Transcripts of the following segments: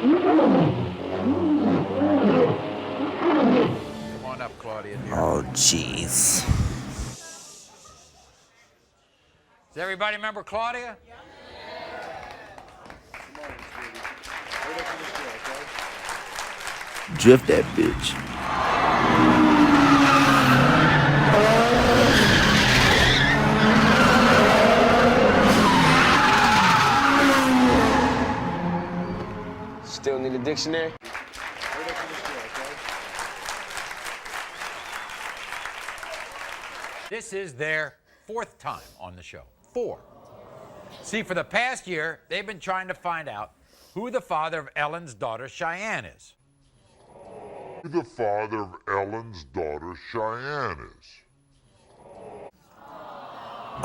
Come on up, Claudia. Dear. Oh, jeez. Does everybody remember Claudia? Drift that bitch. Still need a dictionary? This is their 4th time on the show. 4. See, for the past year, they've been trying to find out who the father of Ellen's daughter, Cheyenne, is. Who the father of Ellen's daughter, Cheyenne, is.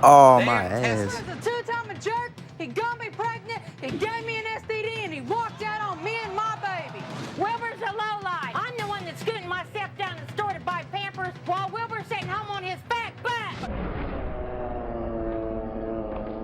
Oh, They my have ass. tested- He's a two-time jerk. He got me pregnant. He gave me an STD, and he walked out on me and my baby. Wilbur's a lowlife. I'm the one that's scooting myself down to the store to buy Pampers while Wilbur's sitting home on his fat butt.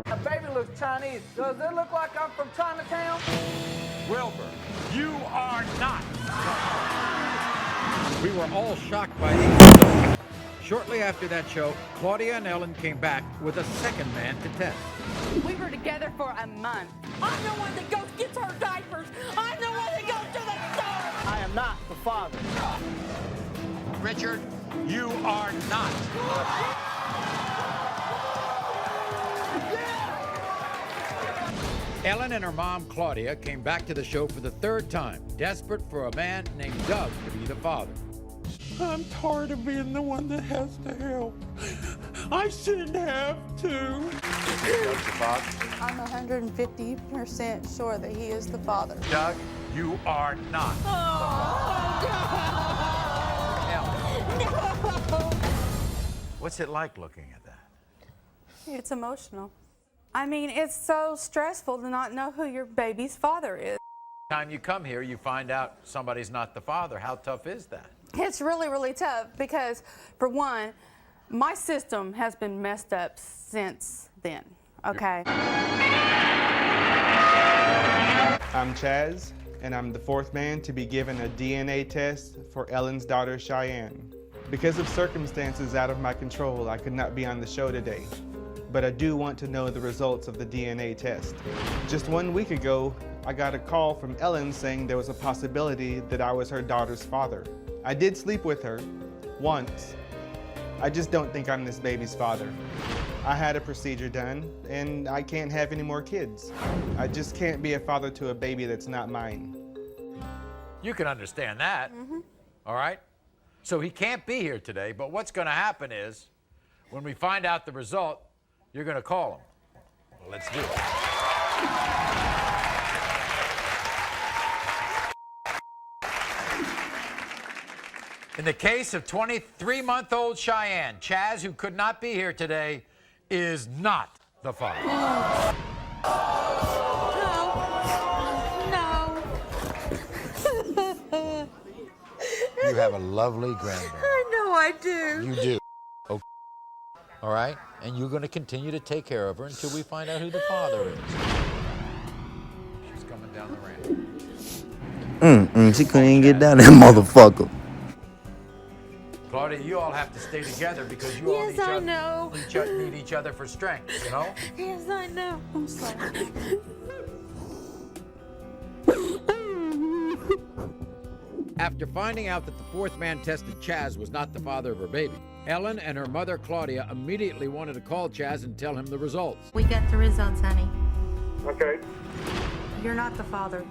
My baby looks Chinese. Does it look like I'm from Chinatown? Wilbur, you are not. We were all shocked by these. Shortly after that show, Claudia and Ellen came back with a second man to test. We were together for a month. I'm the one that goes gets her diapers. I'm the one that goes to the store. I am not the father. Richard, you are not. Ellen and her mom, Claudia, came back to the show for the 3rd time, desperate for a man named Doug to be the father. I'm tired of being the one that has to help. I shouldn't have to. Doug's the father. I'm 150% sure that he is the father. Doug, you are not. Ellen. What's it like looking at that? It's emotional. I mean, it's so stressful to not know who your baby's father is. Time you come here, you find out somebody's not the father. How tough is that? It's really, really tough because, for one, my system has been messed up since then, okay? I'm Chaz, and I'm the 4th man to be given a DNA test for Ellen's daughter, Cheyenne. Because of circumstances out of my control, I could not be on the show today, but I do want to know the results of the DNA test. Just 1 week ago, I got a call from Ellen saying there was a possibility that I was her daughter's father. I did sleep with her once. I just don't think I'm this baby's father. I had a procedure done, and I can't have any more kids. I just can't be a father to a baby that's not mine. You can understand that, all right? So he can't be here today, but what's going to happen is, when we find out the result, you're going to call him. Well, let's do it. In the case of 23-month-old Cheyenne, Chaz, who could not be here today, is not the father. No. You have a lovely granddaughter. I know I do. You do. Okay. All right? And you're going to continue to take care of her until we find out who the father is. She's coming down the ramp. She couldn't even get down that motherfucker. Claudia, you all have to stay together because you all Yes, I know. need each other for strength, you know? Yes, I know. I'm sorry. After finding out that the 4th man tested Chaz was not the father of her baby, Ellen and her mother, Claudia, immediately wanted to call Chaz and tell him the results. We got the results, honey. Okay. You're not the father.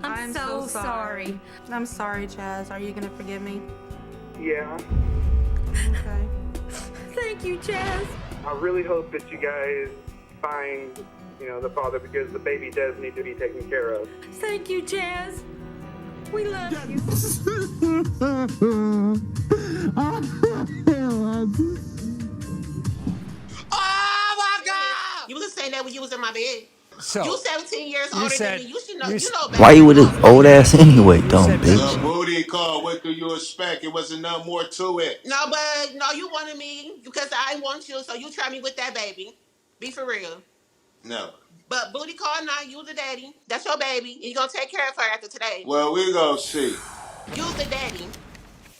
I'm so sorry. I'm sorry, Chaz. Are you going to forgive me? Yeah. Okay. Thank you, Chaz. I really hope that you guys find, the father because the baby does need to be taken care of. Thank you, Chaz. We love you. Oh my God! You was saying that when you was in my bed. So, you 17 years older said, than me. You should know. You know better. Why you with his old ass anyway, dumb bitch? The booty call. What do you expect? It wasn't no more to it. No, but no, you wanted me because I want you, so you try me with that baby. Be for real. No. But booty call now, you the daddy. That's your baby. And you're going to take care of her after today. Well, we gonna see. You's the daddy.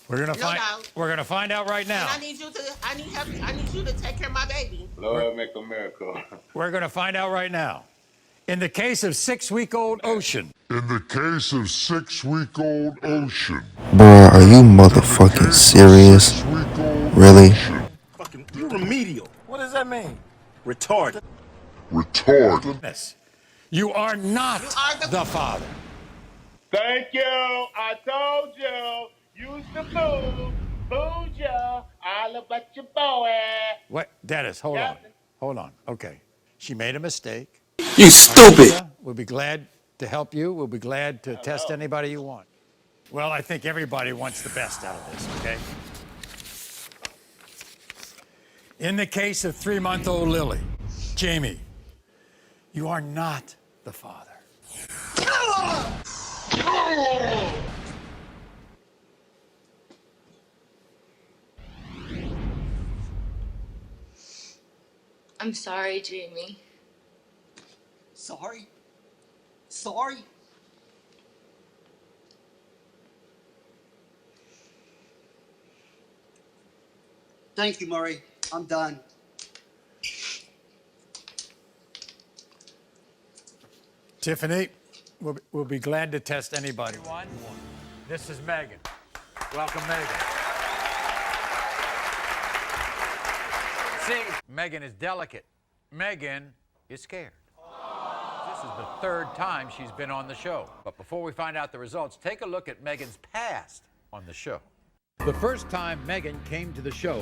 We're gonna No doubt. We're gonna find out right now. And I need you to take care of my baby. Lord, make a miracle. We're gonna find out right now. In the case of 6-week-old Ocean. In the case of 6-week-old Ocean. Bruh, are you motherfucking serious? Really? Fucking, you remedial. What does that mean? Retarded. Retarded. You are not the father. Thank you. I told you. Use the food. Food you. All about your boy. What? Dennis, hold on. Hold on. Okay. She made a mistake. You stupid! We'll be glad to help you. We'll be glad to test anybody you want. Well, I think everybody wants the best out of this, okay? In the case of 3-month-old Lily, Jamie, you are not the father. I'm sorry, Jamie. Sorry? Sorry? Thank you, Murray. I'm done. Tiffany, we'll be glad to test anybody. This is Megan. Welcome, Megan. See, Megan is delicate. Megan is scared. This is the 3rd time she's been on the show. But before we find out the results, take a look at Megan's past on the show. The first time Megan came to the show,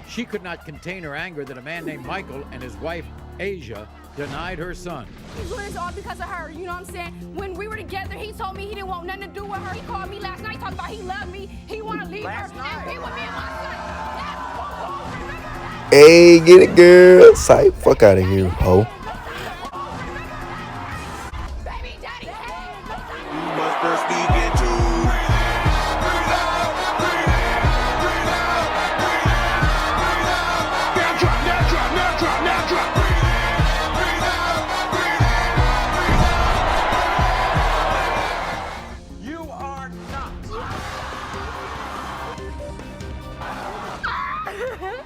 she could not contain her anger that a man named Michael and his wife, Asia, denied her son. He's doing this all because of her, you know what I'm saying? When we were together, he told me he didn't want nothing to do with her. He called me last night talking about he loved me, he want to leave her, and be with me and my son. Hey, get it, girl. Sight. Fuck out of here, ho. Baby daddy, hey. You must be speaking to. You are not.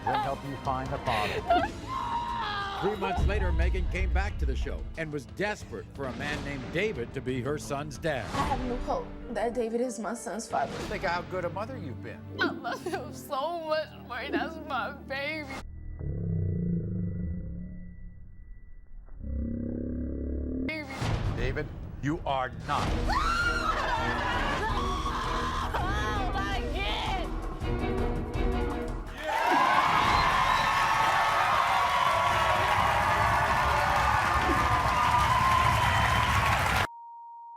We'll help you find the father. 3 months later, Megan came back to the show and was desperate for a man named David to be her son's dad. I have no hope that David is my son's father. Think of how good a mother you've been. I love him so much, Murray. That's my baby. David, you are not. Oh my God.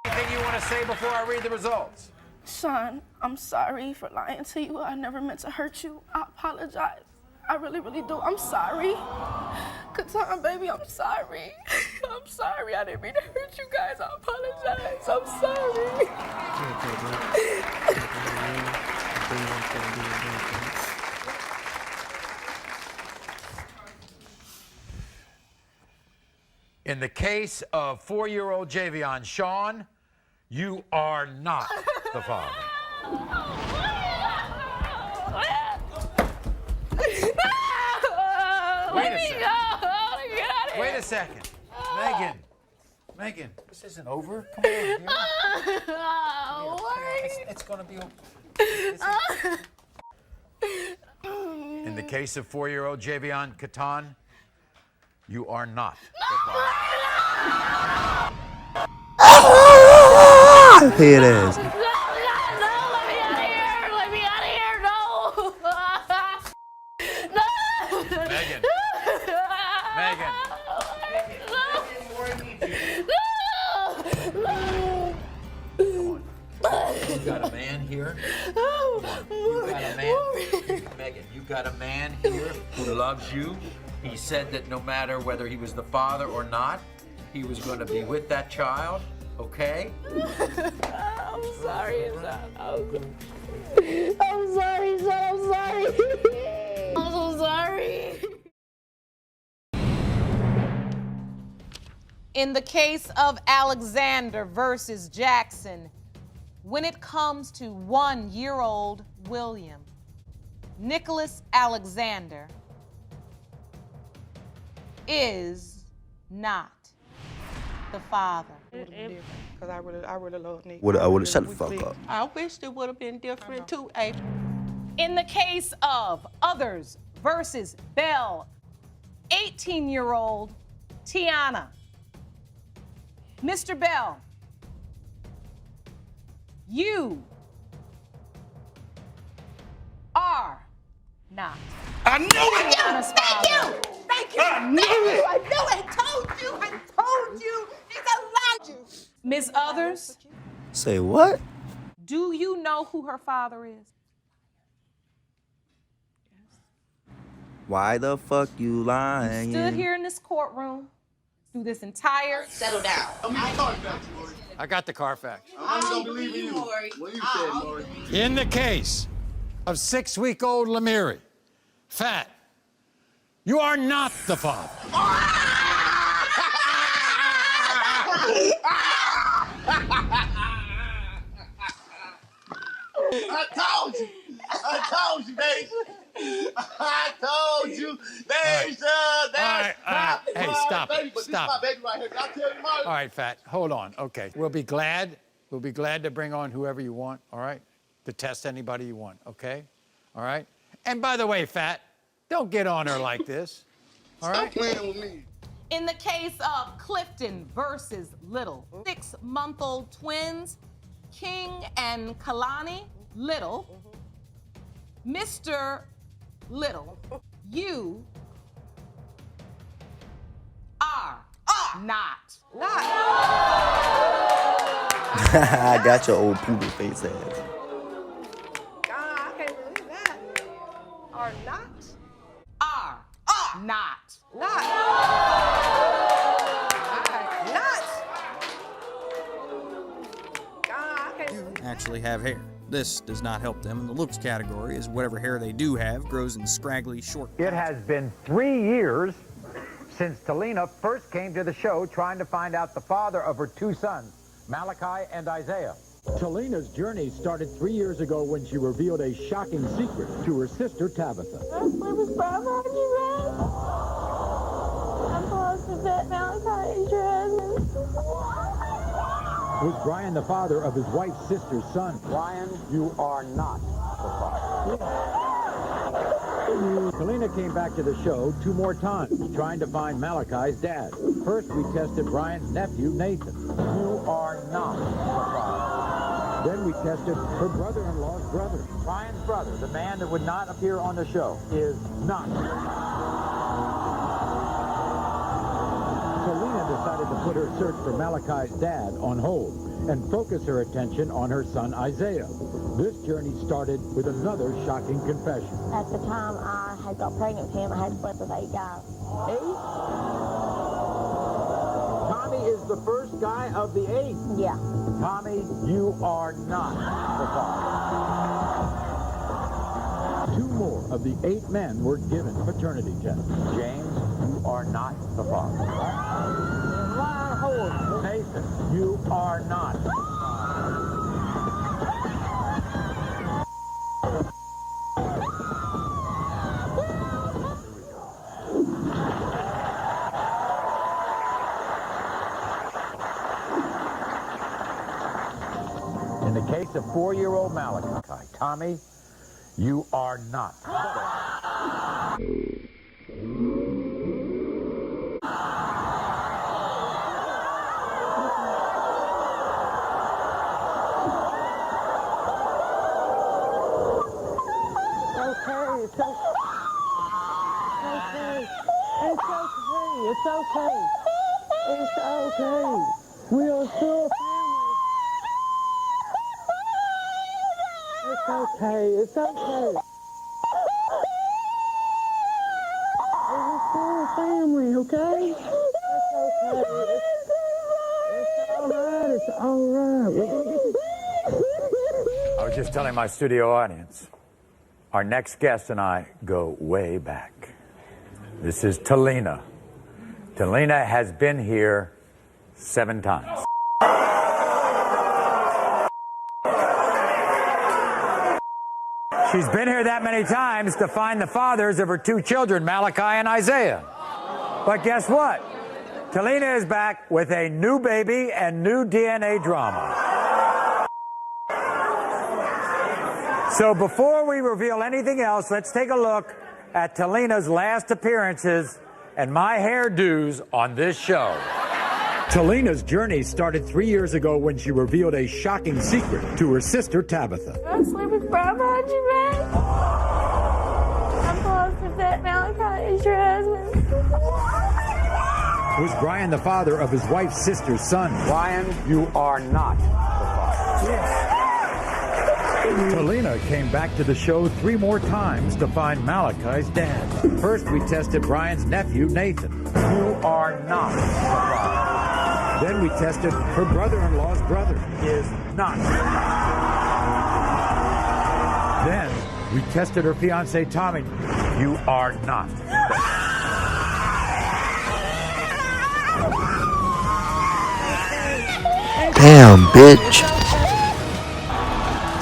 Anything you want to say before I read the results? Sean, I'm sorry for lying to you. I never meant to hurt you. I apologize. I really, really do. I'm sorry. Good time, baby. I'm sorry. I'm sorry. I didn't mean to hurt you guys. I apologize. I'm sorry. In the case of 4-year-old Javion Sean, you are not the father. Wait a second. Megan, this isn't over. Come on here. It's going to be okay. In the case of 4-year-old Javion Catan, you are not the father. Head ass. Let me out of here, no. No. Megan. You got a man here. Megan, you got a man here who loves you. He said that no matter whether he was the father or not, he was going to be with that child, okay? I'm sorry, son. I'm sorry, son. I'm sorry. I'm so sorry. In the case of Alexander versus Jackson, when it comes to 1-year-old William, Nicholas Alexander is not the father. Because I really love Nick. I would have shut the fuck up. I wish it would have been different too, April. In the case of Others versus Bell, 18-year-old Tiana. Mr. Bell, you are not. I knew it! Tiana's Thank father. you! Thank you! I knew it! I knew it! I told you! I told you! It's a lie! Ms. Others, Say what? do you know who her father is? Why the fuck you lying? Stood here in this courtroom through this entire... Settle down. I got the Carfax. I'm gonna believe in you. What you said, Maury. In the case of 6-week-old Lemire, Fat, you are not the father. I told you. I told you, Deja. I told you, Deja. Hey, stop it. Baby, but Stop. This is my baby right here. Did I tell you, Maury? All right, Fat, hold on. Okay, we'll be glad to bring on whoever you want, all right? To test anybody you want, okay? All right? And by the way, Fat, don't get on her like this, all right? Stop playing with me. In the case of Clifton versus Little, 6-month-old twins, King and Kalani Little, Mr. Little, you are not. I got your old poodle face ass. I can't believe that. Or not? Are not. Not. I can't actually have hair. This does not help them in the looks category, as whatever hair they do have grows in scraggly, short. It has been 3 years since Talina first came to the show trying to find out the father of her 2 sons, Malachi and Isaiah. Talina's journey started 3 years ago when she revealed a shocking secret to her sister Tabitha. I'm supposed to bet Malachi and Jasmine. Was Brian the father of his wife's sister's son? Brian, you are not the father. Talina came back to the show 2 more times, trying to find Malachi's dad. First, we tested Brian's nephew, Nathan. You are not the father. Then we tested her brother-in-law's brother. Brian's brother, the man that would not appear on the show, is not. Talina decided to put her search for Malachi's dad on hold and focus her attention on her son Isaiah. This journey started with another shocking confession. At the time I had got pregnant with him, I had slept with 8 guys. 8? Tommy is the first guy of the 8. Yeah. Tommy, you are not the father. 2 more of the 8 men were given paternity tests. James, you are not the father. Nathan, you are not. In the case of 4-year-old Malachi, Tommy, you are not. It's okay. It's okay. We are still family. It's okay. It's okay. We're still family, okay? It's okay. It's all right. It's all right. We're gonna get you. I was just telling my studio audience, our next guest and I go way back. This is Talina. Talina has been here 7 times. She's been here that many times to find the fathers of her 2 children, Malachi and Isaiah. But guess what? Talina is back with a new baby and new DNA drama. So before we reveal anything else, let's take a look at Talina's last appearances and my hairdos on this show. Talina's journey started 3 years ago when she revealed a shocking secret to her sister Tabitha. I sleep with Brian behind your back. I'm positive that Malachi is your husband. Was Brian the father of his wife's sister's son? Brian, you are not the father. Yes. Talina came back to the show 3 more times to find Malachi's dad. First, we tested Brian's nephew, Nathan. You are not the father. Then we tested her brother-in-law's brother. Is not. Then we tested her fiance, Tommy. You are not. Damn, bitch.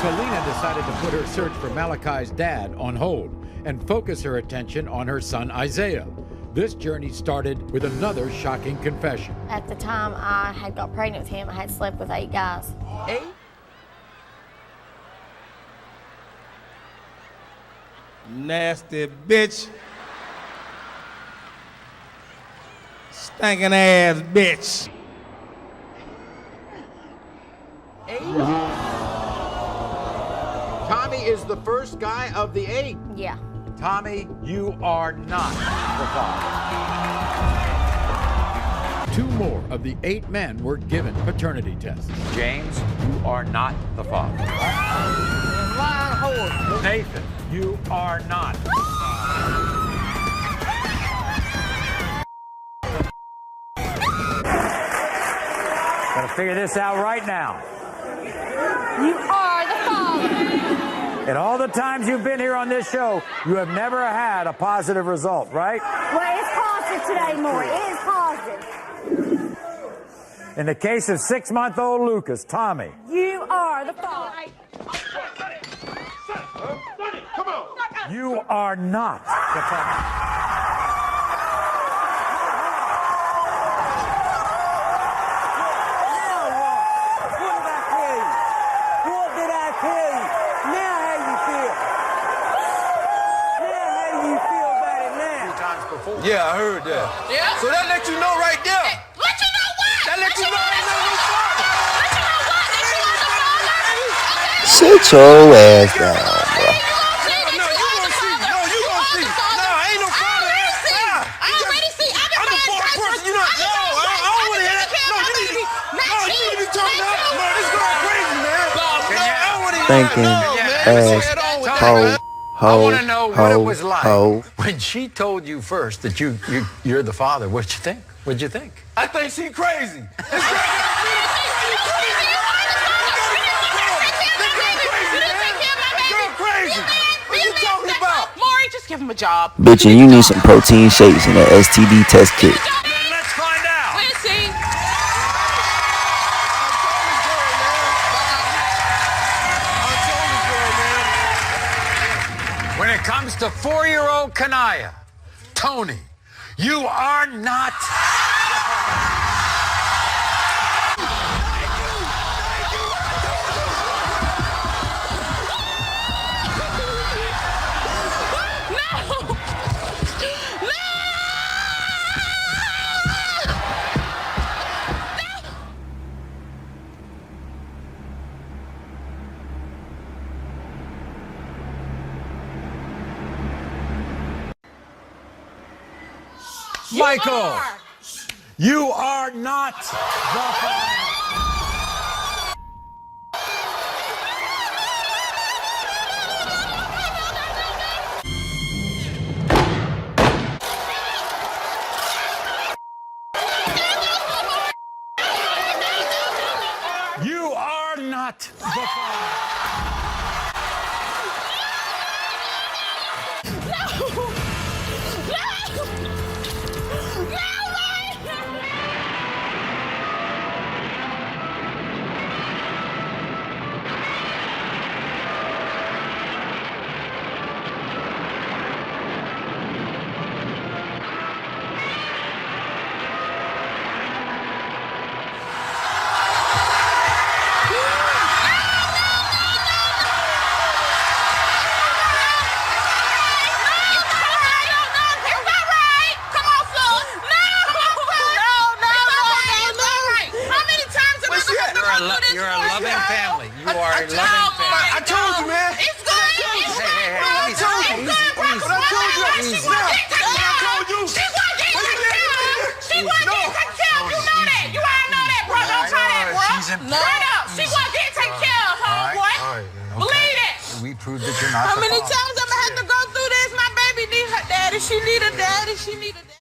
Talina decided to put her search for Malachi's dad on hold and focus her attention on her son Isaiah. This journey started with another shocking confession. At the time I had got pregnant with him, I had slept with 8 guys. 8? Nasty bitch. Stinking ass bitch. 8? Tommy is the first guy of the 8. Yeah. Tommy, you are not the father. 2 more of the 8 men were given paternity tests. James, you are not the father. Nathan, you are not. Gotta figure this out right now. You are the father. In all the times you've been here on this show, you have never had a positive result, right? Well, it's positive today, Maury. It is positive. In the case of 6-month-old Lucas, Tommy. You are the father. Come on. You are not the father. Yeah, I heard that. Yeah? So that let you know right there. Hey, let you know what? That let you know ain't no father. Let you know what? That you are the father? Sit your ass down, bro. No, you gonna see. No, you gonna see. No, ain't no father. I already see. I've been I'm the fourth person. You know, no, I don't want to hear that. No, you need to be talking up. No, this girl crazy, man. No, I don't want to hear Thinking that. ass hoe. I want to know what it was like ho. when she told you first that you're the father. What'd you think? What'd you think? I think she crazy. Maury, just give him a job. Bitch, and you need some protein shakes and that STD test kit. Let's find out. Let's see. When it comes to 4-year-old Kanaya, Tony, you are not. Michael, you are not the father. You are not the father. You're a loving family. You are a loving family. I told you, man. It's good. It's good, bro. I told you. It's good, bro. I told you. She wasn't taking care of you. She wasn't taking care of you. She wasn't taking care of you. You know that. You already know that, bro. Don't try that, bro. Straight up. She wasn't taking care of homeboy. Believe it. We proved that you're not. How many times am I have to go through this? My baby need her daddy. She need a daddy. She need a daddy.